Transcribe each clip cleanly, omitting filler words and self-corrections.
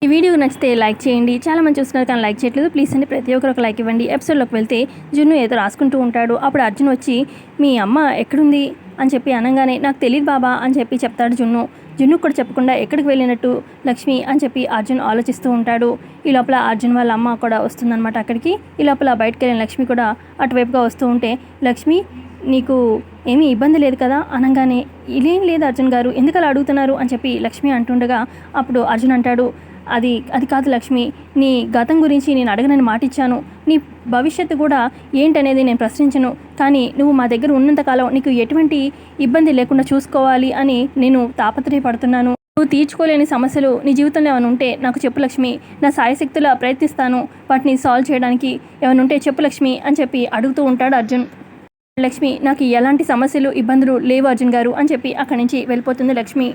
ఈ వీడియో నచ్చితే లైక్ చేయండి. చాలా మంది చూస్తున్నారు కానీ లైక్ చేయట్లేదు. ప్లీజ్ అండి ప్రతి ఒక్కరు ఒక లైక్ ఇవ్వండి. ఎపిసోడ్లోకి వెళ్తే జున్ను ఏదో రాసుకుంటూ ఉంటాడు. అప్పుడు అర్జున్ వచ్చి మీ అమ్మ ఎక్కడుంది అని చెప్పి అనగానే నాకు తెలియదు బాబా అని చెప్పి చెప్తాడు జున్ను. జున్ను కూడా చెప్పకుండా ఎక్కడికి వెళ్ళినట్టు లక్ష్మి అని చెప్పి అర్జున్ ఆలోచిస్తూ ఉంటాడు. ఈ లోపల అర్జున్ వాళ్ళ అమ్మ కూడా వస్తుందన్నమాట అక్కడికి. ఈ లోపల బయటకు వెళ్ళిన లక్ష్మి కూడా అటువైపుగా వస్తూ ఉంటే లక్ష్మి నీకు ఏమీ ఇబ్బంది లేదు కదా అనగానే ఇదేం లేదు అర్జున్ గారు, ఎందుకు అలా అడుగుతున్నారు అని చెప్పి లక్ష్మి అంటుండగా అప్పుడు అర్జున్ అంటాడు అది కాదు లక్ష్మి, నీ గతం గురించి నేను అడగనని మాటిచ్చాను, నీ భవిష్యత్తు కూడా ఏంటనేది నేను ప్రశ్నించను, కానీ నువ్వు మా దగ్గర ఉన్నంతకాలం నీకు ఎటువంటి ఇబ్బంది లేకుండా చూసుకోవాలి అని నేను తాపత్రయపడుతున్నాను. నువ్వు తీర్చుకోలేని సమస్యలు నీ జీవితంలో ఏమైనా ఉంటే నాకు చెప్పు లక్ష్మి, నా సాయశక్తులా ప్రయత్నిస్తాను వాటిని సాల్వ్ చేయడానికి, ఏమైనా ఉంటే చెప్పు లక్ష్మి అని చెప్పి అడుగుతూ ఉంటాడు అర్జున్. లక్ష్మి నాకు ఎలాంటి సమస్యలు ఇబ్బందులు లేవు అర్జున్ గారు అని చెప్పి అక్కడి నుంచి వెళ్ళిపోతుంది లక్ష్మి.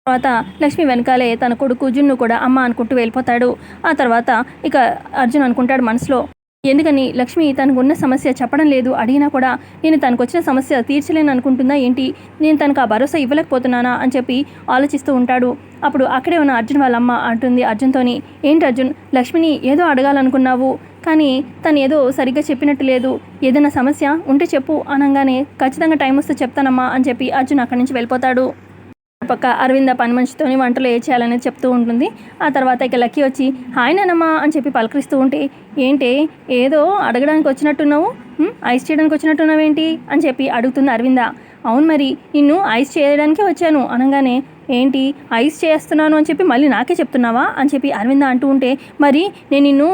తర్వాత లక్ష్మి వెనకాలే తన కొడుకు జున్ను కూడా అమ్మ అనుకుంటూ వెళ్ళిపోతాడు. ఆ తర్వాత ఇక అర్జున్ అనుకుంటాడు మనసులో, ఎందుకని లక్ష్మి తనకు ఉన్న సమస్య చెప్పడం లేదు, అడిగినా కూడా నేను తనకు వచ్చిన సమస్య తీర్చలేను అనుకుంటుందా ఏంటి, నేను తనకు ఆ భరోసా ఇవ్వలేకపోతున్నానా అని చెప్పి ఆలోచిస్తూ ఉంటాడు. అప్పుడు అక్కడే ఉన్న అర్జున్ వాళ్ళ అమ్మ అంటుంది అర్జున్తోని, ఏంటి అర్జున్, లక్ష్మిని ఏదో అడగాలనుకున్నావు కానీ తను ఏదో సరిగ్గా చెప్పినట్టు లేదు, ఏదైనా సమస్య ఉంటే చెప్పు అనగానే ఖచ్చితంగా టైం వస్తే చెప్తానమ్మా అని చెప్పి అర్జున్ అక్కడి నుంచి వెళ్ళిపోతాడు. పక్క అరవింద పని మనిషితోని వంటలు ఏ చేయాలనేది చెప్తూ ఉంటుంది. ఆ తర్వాత ఇక లక్కీ వచ్చి హాయ్ నానమ్మ అని చెప్పి పలకరిస్తూ ఉంటే ఏంటి ఏదో అడగడానికి వచ్చినట్టున్నావు, ఐస్ చేయడానికి వచ్చినట్టున్నావు ఏంటి అని చెప్పి అడుగుతుంది అరవింద. అవును మరి నిన్ను ఐస్ చేయడానికే వచ్చాను అనగానే ఏంటి ఐస్ చేస్తున్నాను అని చెప్పి మళ్ళీ నాకే చెప్తున్నావా అని చెప్పి అరవింద అంటూ ఉంటే మరి నేను నిన్ను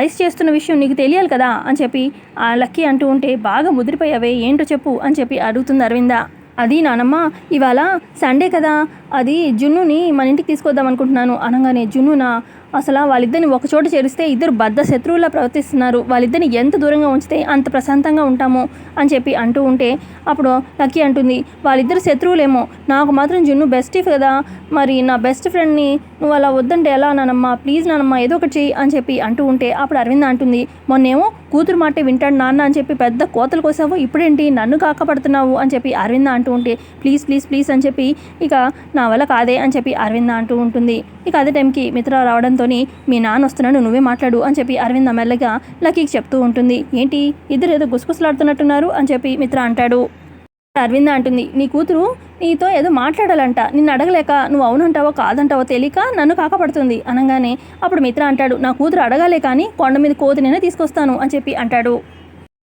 ఐస్ చేస్తున్న విషయం నీకు తెలియాలి కదా అని చెప్పి ఆ లక్కీ అంటూ ఉంటే బాగా ముదిరిపోయావే ఏంటో చెప్పు అని చెప్పి అడుగుతుంది అరవింద. అది నానమ్మ ఇవాళ సండే కదా, అది జున్నుని మన ఇంటికి తీసుకొద్దాం అనుకుంటున్నాను అనగానే జున్నునా, అసలు వాళ్ళిద్దరిని ఒక చోట చేరిస్తే ఇద్దరు బద్ద శత్రువులా ప్రవర్తిస్తున్నారు, వాళ్ళిద్దరిని ఎంత దూరంగా ఉంచితే అంత ప్రశాంతంగా ఉంటాము అని చెప్పి అంటూ ఉంటే అప్పుడు లక్కీ అంటుంది వాళ్ళిద్దరు శత్రువులేమో, నాకు మాత్రం జున్ను బెస్ట్ కదా, మరి నా బెస్ట్ ఫ్రెండ్ని నువ్వు అలా వద్దంటే ఎలా నానమ్మ, ప్లీజ్ నానమ్మ ఏదో ఒకటి చెయ్యి అని చెప్పి అంటూ ఉంటే అప్పుడు అరవింద అంటుంది మొన్నేమో కూతురు మాటే వింటాడు నాన్న అని చెప్పి పెద్ద కోతలు కోసావు, ఇప్పుడేంటి నన్ను కాకపడుతున్నావు అని చెప్పి అరవింద అంటూ ఉంటే ప్లీజ్ ప్లీజ్ ప్లీజ్ అని చెప్పి ఇక నా వల్ల కాదే అని చెప్పి అరవింద అంటూ ఉంటుంది. ఇక అదే టైంకి మిత్ర రావడంతో మీ నాన్న వస్తున్నాడు నువ్వే మాట్లాడు అని చెప్పి అరవింద మెల్లగా లక్కీకి చెప్తూ ఉంటుంది. ఏంటి ఇద్దరు ఏదో గుసగుసలాడుతున్నట్టున్నారు అని చెప్పి మిత్ర అంటాడు. అరవింద అంటుంది నీ కూతురు నీతో ఏదో మాట్లాడాలంట, నిన్ను అడగలేక నువ్వు అవునంటావో కాదంటావో తెలియక నన్ను కాకపడుతుంది అనగానే అప్పుడు మిత్ర అంటాడు నా కూతురు అడగాలే కానీ కొండ మీద కోతినైనా తీసుకొస్తాను అని చెప్పి అంటాడు.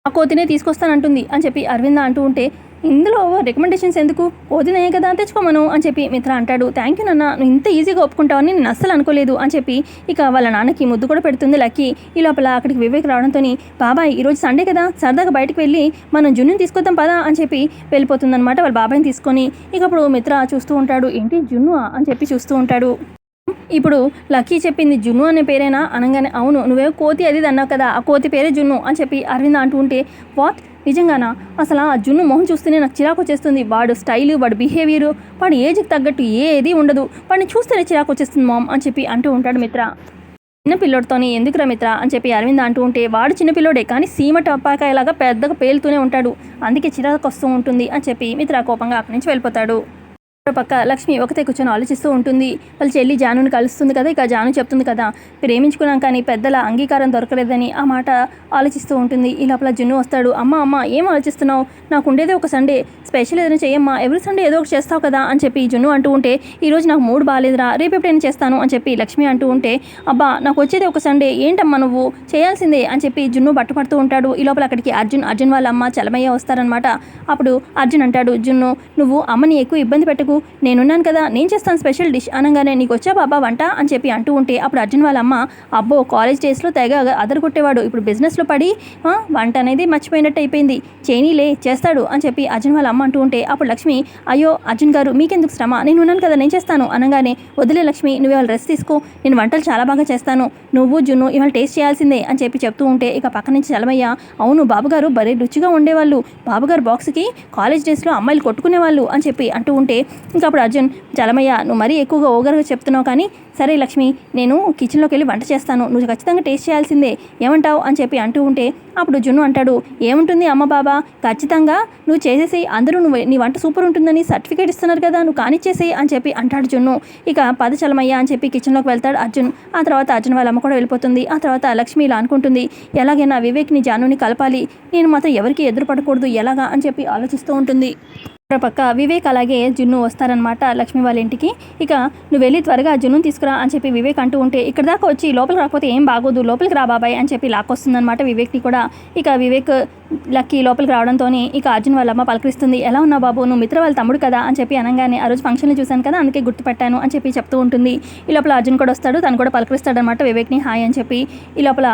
ఆ కోతినే తీసుకొస్తానంటుంది అని చెప్పి అరవింద అంటూ ఉంటే ఇందులో రికమెండేషన్స్ ఎందుకు, కోతినే కదా తెచ్చుకోమను అని చెప్పి మిత్ర అంటాడు. థ్యాంక్ యూ నాన్న, నువ్వు ఇంత ఈజీగా ఒప్పుకుంటావని నేను అస్సలు అనుకోలేదు అని చెప్పి ఇక వాళ్ళ నాన్నకి ముద్దు కూడా పెడుతుంది లక్కీ. ఈ లోపల అక్కడికి వివేక్ రావడంతో బాబాయ్ ఈరోజు సండే కదా సరదాగా బయటకు వెళ్ళి మనం జున్నుని తీసుకొద్దాం పదా అని చెప్పి వెళ్ళిపోతుందనమాట వాళ్ళ బాబాయ్ని తీసుకొని. ఇక అప్పుడు మిత్ర చూస్తూ ఉంటాడు, ఏంటి జున్ను అని చెప్పి చూస్తూ ఉంటాడు. ఇప్పుడు లక్కీ చెప్పింది జున్ను అనే పేరేనా అనగానే అవును, నువ్వేమో కోతి అది అన్నావు కదా, ఆ కోతి పేరే జున్ను అని చెప్పి అరవింద అంటూ ఉంటే వాట్ నిజంగానా, అసలు ఆ జున్ను మొహం చూస్తేనే నాకు చిరాకు వచ్చేస్తుంది, వాడు స్టైలు వాడు బిహేవియరు వాడు ఏజ్కి తగ్గట్టు ఏది ఉండదు, వాడిని చూస్తేనే చిరాకు వచ్చేస్తుంది మామ్ అని చెప్పి అంటూ ఉంటాడు మిత్ర. చిన్న పిల్లోడితోని ఎందుకురా మిత్ర అని చెప్పి అరవింద అంటూ ఉంటే వాడు చిన్న పిల్లోడే కానీ సీమ టపాకాయలాగా పెద్దగా పేలుతూనే ఉంటాడు, అందుకే చిరాకు వస్తూ ఉంటుంది అని చెప్పి మిత్ర కోపంగా అక్కడి నుంచి వెళ్ళిపోతాడు. పక్క లక్ష్మి ఒకతే కూర్చొని ఆలోచిస్తూ ఉంటుంది. వాళ్ళ చెల్లి జానుని కలుస్తుంది కదా, ఇక జాను చెప్తుంది కదా ప్రేమించుకున్నాం కానీ పెద్దల అంగీకారం దొరకలేదని ఆ మాట ఆలోచిస్తూ ఉంటుంది. ఈ లోపల జున్ను వస్తాడు. అమ్మ ఏం ఆలోచిస్తున్నావు, నాకు ఉండేదే ఒక సండే, స్పెషల్ ఏదైనా చెయ్యమ్మా, ఎవ్రీ సండే ఏదో ఒకటి చేస్తావు కదా అని చెప్పి జున్ను అంటూ ఉంటే ఈరోజు నాకు మూడ్ బాగాలేదురా, రేపు ఎప్పుడైనా చేస్తాను అని చెప్పి లక్ష్మి అంటూ ఉంటే అబ్బా నాకు వచ్చేదే ఒక సండే, ఏంటమ్మా నువ్వు చేయాల్సిందే అని చెప్పి జున్ను బట్టుపడుతూ ఉంటాడు. ఈ లోపల అక్కడికి అర్జున్ వాళ్ళ అమ్మ చలమయ్య వస్తారనమాట. అప్పుడు అర్జున్ అంటాడు జున్ను నువ్వు అమ్మని ఎక్కువ ఇబ్బంది పెట్టకు, నేనున్నాను కదా నేను చేస్తాను స్పెషల్ డిష్ అనగానే నీకు వచ్చా బాబా వంట అని చెప్పి అంటూ ఉంటే అప్పుడు అర్జున్ వాళ్ళ అమ్మ అబ్బో కాలేజ్ డేస్లో తెగ అదరగొట్టేవాడు, ఇప్పుడు బిజినెస్లో పడి వంట అనేది మర్చిపోయినట్టు అయిపోయింది, చేయనీలే చేస్తాడు అని చెప్పి అర్జున్ వాళ్ళ అమ్మ అంటూ ఉంటే అప్పుడు లక్ష్మి అయ్యో అర్జున్ గారు మీకెందుకు శ్రమ, నేను ఉన్నాను కదా నేను చేస్తాను అనగానే వదిలే లక్ష్మి నువ్వు ఇవాళ రెస్ట్ తీసుకో, నేను వంటలు చాలా బాగా చేస్తాను, నువ్వు జున్ను ఇవాళ టేస్ట్ చేయాల్సిందే అని చెప్పి చెప్తూ ఉంటే ఇక పక్క నుంచి చలమయ్య అవును బాబుగారు భలే రుచిగా ఉండేవాళ్ళు, బాబుగారు బాక్స్కి కాలేజ్ డేస్లో అమ్మాయిలు కొట్టుకునేవాళ్ళు అని చెప్పి అంటూ ఉంటే ఇంకా అప్పుడు అర్జున్, చలమయ్య నువ్వు మరీ ఎక్కువగా ఓగరగా చెప్తున్నావు కానీ సరే లక్ష్మి, నేను కిచెన్లోకి వెళ్ళి వంట చేస్తాను, నువ్వు ఖచ్చితంగా టేస్ట్ చేయాల్సిందే, ఏమంటావు అని చెప్పి అంటూ ఉంటే అప్పుడు జున్ను అంటాడు, ఏముంటుంది అమ్మ బాబా, ఖచ్చితంగా నువ్వు చేసేసి అందరూ నీ వంట సూపర్ ఉంటుందని సర్టిఫికేట్ ఇస్తున్నారు కదా, నువ్వు కానిచ్చేసేయి అని చెప్పి అంటాడు జున్ను. ఇక పద చలమయ్య అని చెప్పి కిచెన్లోకి వెళ్తాడు అర్జున్. ఆ తర్వాత అర్జున్ వాళ్ళ అమ్మ కూడా వెళ్ళిపోతుంది. ఆ తర్వాత లక్ష్మి ఇలా అనుకుంటుంది, ఎలాగైనా వివేక్ని జానుని కలపాలి, నేను మాత్రం ఎవరికి ఎదురు పడకూడదు ఎలాగా అని చెప్పి ఆలోచిస్తూ ఉంటుంది. పక్క వివేక్ అలాగే జున్ను వస్తారనమాట లక్ష్మి వాళ్ళ ఇంటికి. ఇక నువ్వు వెళ్ళి త్వరగా జున్నుని తీసుకురా అని చెప్పి వివేక్ అంటూ ఉంటే ఇక్కడ దాకా వచ్చి లోపలికి రాకపోతే ఏం బాగోదు, లోపలికి రా బాబాయ్ అని చెప్పి లాక్కొస్తుందనమాట వివేక్ని కూడా. ఇక వివేక్ లక్కీ లోపలికి రావడంతో ఇక అర్జున్ వాళ్ళ అమ్మ పలకరిస్తుంది, ఎలా ఉన్నావు బాబు, నువ్వు మిత్ర వాళ్ళ తమ్ముడు కదా అని చెప్పి అనగానే ఆ రోజు ఫంక్షన్లో చూశాను కదా అందుకే గుర్తుపెట్టాను అని చెప్పి చెప్తూ ఉంటుంది. ఈ లోపల అర్జున్ కూడా వస్తాడు, తను కూడా పలకరిస్తాడనమాట వివేక్ని హాయ్ అని చెప్పి. ఈ లోపల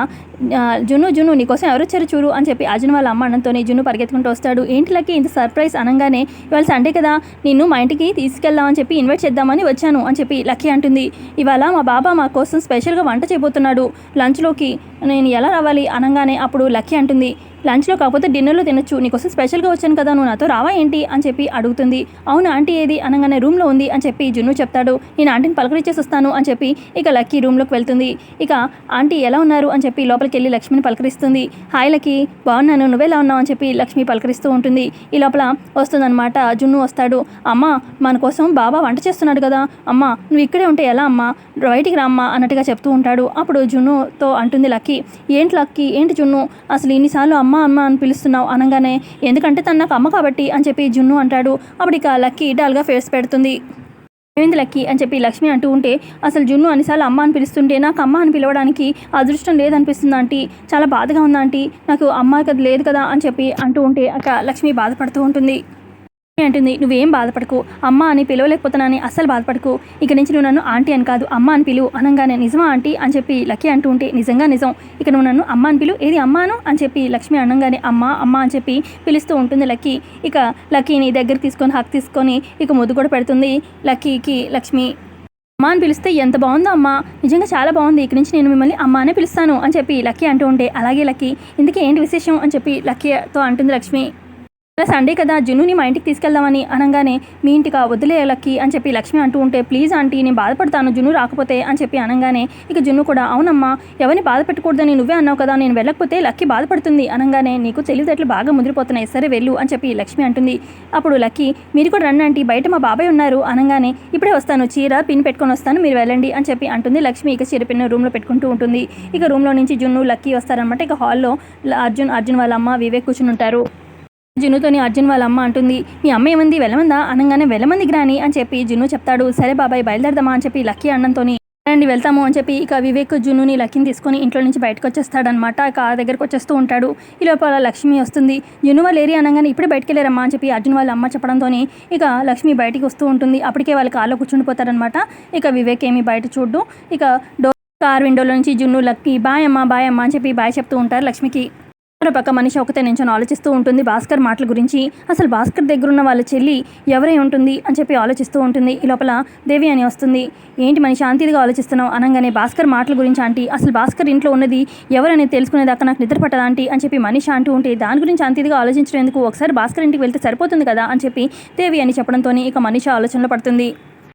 జున్ను నీకోసం ఎవరు వచ్చారు చూడు అని చెప్పి అర్జున్ వాళ్ళ అమ్మ అనడంతో జున్ను పరిగెత్తుకుంటూ వస్తాడు. ఏంటి లక్కీ ఇంత సర్ప్రైజ్ అనగానే, ఇవాళ సండే కదా నిన్ను మా ఇంటికి తీసుకెళ్దామని చెప్పి ఇన్వైట్ చేద్దామని వచ్చాను అని చెప్పి లక్కీ అంటుంది. ఇవాళ మా బాబా మా కోసం స్పెషల్గా వంట చేయబోతున్నాడు లంచ్లోకి, నేను ఎలా రావాలి అనగానే అప్పుడు లక్కీ అంటుంది, లంచ్లో కాకపోతే డిన్నర్లో తినొచ్చు, నీకోసం స్పెషల్గా వచ్చాను కదా, నువ్వు నాతో రావా ఏంటి అని చెప్పి అడుగుతుంది. అవును ఆంటీ ఏది అనగానే రూమ్లో ఉంది అని చెప్పి జున్ను చెప్తాడు. నేను ఆంటీని పలకరించేసి వస్తాను అని చెప్పి ఇక లక్కీ రూమ్లోకి వెళ్తుంది. ఇక ఆంటీ ఎలా ఉన్నారు అని చెప్పి లోపలికి వెళ్ళి లక్ష్మిని పలకరిస్తుంది. హాయ్ లక్కీ, బాగున్నాను, నువ్వెలా ఉన్నావు అని చెప్పి లక్ష్మి పలకరిస్తూ ఉంటుంది. ఈ లోపల వస్తుందన్నమాట జున్ను వస్తాడు. అమ్మ మన కోసం బాబా వంట చేస్తున్నాడు కదా, అమ్మ నువ్వు ఇక్కడే ఉంటే ఎలా అమ్మ, బయటికి రామ్మా అన్నట్టుగా చెప్తూ ఉంటాడు. అప్పుడు జున్నుతో అంటుంది లక్కీ, ఏంటి జున్ను అసలు ఇన్నిసార్లు అమ్మ అమ్మ అని పిలుస్తున్నావు అనగానే, ఎందుకంటే తను నాకు అమ్మ కాబట్టి అని చెప్పి జున్ను అంటాడు. అప్పుడు ఇక లక్కీ డల్గా ఫేస్ పెడుతుంది. ఏమైంది లక్కీ అని చెప్పి లక్ష్మి అంటూ ఉంటే, అసలు జున్ను అన్నిసార్లు అమ్మ అని పిలుస్తుంటే నాకు అమ్మ అని పిలవడానికి అదృష్టం లేదనిపిస్తుంది ఆంటీ, చాలా బాధగా ఉంది ఆంటీ, నాకు అమ్మ కదా లేదు కదా అని చెప్పి అంటూ ఉంటే అక్క లక్ష్మి బాధపడుతూ ఉంటుంది. అంటుంది, నువ్వేం బాధపడకు, అమ్మ అని పిలవలేకపోతున్నానని అస్సలు బాధపడకు, ఇక నుంచి నువ్వు నన్ను ఆంటీ అని కాదు అమ్మ అని పిలువు అనగానే, నిజమా ఆంటీ అని చెప్పి లక్కీ అంటూ ఉంటే, నిజంగా నిజం, ఇక నువ్వు నన్ను అమ్మ అని పిలువు, ఏది అమ్మాను అని చెప్పి లక్ష్మి అనగానే అమ్మ అమ్మ అని చెప్పి పిలుస్తూ ఉంటుంది లక్కీ. ఇక లక్కీని దగ్గర తీసుకొని హక్ తీసుకొని ఇక ముద్దు కూడా పెడుతుంది లక్కీకి లక్ష్మి. అమ్మ అని పిలిస్తే ఎంత బాగుందో అమ్మ, నిజంగా చాలా బాగుంది, ఇక్కడి నుంచి నేను మిమ్మల్ని అమ్మ అనే పిలుస్తాను అని చెప్పి లక్కీ అంటూ ఉంటే, అలాగే లక్కీ, ఇందుకే ఏంటి విశేషం అని చెప్పి లక్కీతో అంటుంది లక్ష్మి. సండే కదా జున్నుని మా ఇంటికి తీసుకెళ్దామని అనగానే, మీ ఇంటికి వదిలే లక్కీ అని చెప్పి లక్ష్మి అంటూ ఉంటే, ప్లీజ్ ఆంటీ నేను బాధపడతాను జున్ను రాకపోతే అని చెప్పి అనగానే ఇక జున్ను కూడా, అవునమ్మా ఎవరిని బాధ పెట్టకూడదని నువ్వే అన్నావు కదా, నేను వెళ్ళకపోతే లక్కీ బాధపడుతుంది అనగానే, నీకు తెలివితేటలు బాగా ముదిరిపోతున్నాయి, సరే వెళ్ళు అని చెప్పి లక్ష్మి అంటుంది. అప్పుడు లక్కీ, మీరు కూడా రండి ఆంటీ, బయట మా బాబాయ్ ఉన్నారు అనగానే, ఇప్పుడే వస్తాను, చీర పిన్ పెట్టుకొని వస్తాను, మీరు వెళ్ళండి అని చెప్పి అంటుంది లక్ష్మి. ఇక చీర పిన్ రూమ్లో పెట్టుకుంటూ ఉంటుంది. ఇక రూమ్లో నుంచి జున్ను లక్కీ వస్తారనమాట. ఇక హాల్లో అర్జున్ వాళ్ళ అమ్మ వివేక్ కూర్చుని ఉంటారు. జున్నుతోని అర్జున్ వాళ్ళ అమ్మ అంటుంది, మీ అమ్మ ఏమంది వెళ్ళమందా అనగానే, వెళ్ళమంది గ్రాని అని చెప్పి జున్ను చెప్తాడు. సరే బాబాయ్ బయలుదేరదామా అని చెప్పి లక్కీ అన్నంతో రండి వెళ్తాము అని చెప్పి ఇక వివేక్ జున్నుని లక్కీని తీసుకొని ఇంట్లో నుంచి బయటకు వచ్చేస్తాడనమాట. ఇక ఆ దగ్గరకు వచ్చేస్తూ ఉంటాడు. ఈ లోపల లక్ష్మి వస్తుంది. జున్ను వాళ్ళు ఏరి అనగానే, ఇప్పుడే బయటకు వెళ్ళారమ్మా అని చెప్పి అర్జున్ వాళ్ళ అమ్మ చెప్పడంతో ఇక లక్ష్మి బయటికి వస్తూ ఉంటుంది. అప్పటికే వాళ్ళ కార్లో కూర్చుండిపోతారనమాట. ఇక వివేక్ ఏమి బయట చూడ్డు. ఇక కార్ విండోలో నుంచి జున్ను లక్కీ బాయ్ అమ్మ అని చెప్పి బాయ్ చెప్తూ ఉంటారు లక్ష్మికి. మరో పక్క మనిషి ఒకతే నించొని ఆలోచిస్తూ ఉంటుంది భాస్కర్ మాటల గురించి. అసలు భాస్కర్ దగ్గర ఉన్న వాళ్ళ చెల్లి ఎవరై ఉంటుంది అని చెప్పి ఆలోచిస్తూ ఉంటుంది. ఈ లోపల దేవి అని వస్తుంది. ఏంటి మనిషి శాంతిగా ఆలోచిస్తున్నావు అనగానే, భాస్కర్ మాటల గురించి ఆంటీ, అసలు భాస్కర్ ఇంట్లో ఉన్నది ఎవరనేది తెలుసుకునేదాకా నాకు నిద్ర పట్టదా ఆంటీ అని చెప్పి మనిషి అంటూ ఉంటే, దాని గురించి శాంతిగా ఆలోచించడం ఎందుకు, ఒకసారి భాస్కర్ ఇంటికి వెళ్తే సరిపోతుంది కదా అని చెప్పి దేవి అని చెప్పడంతో ఇక మనిషి ఆలోచనలో పడుతుంది.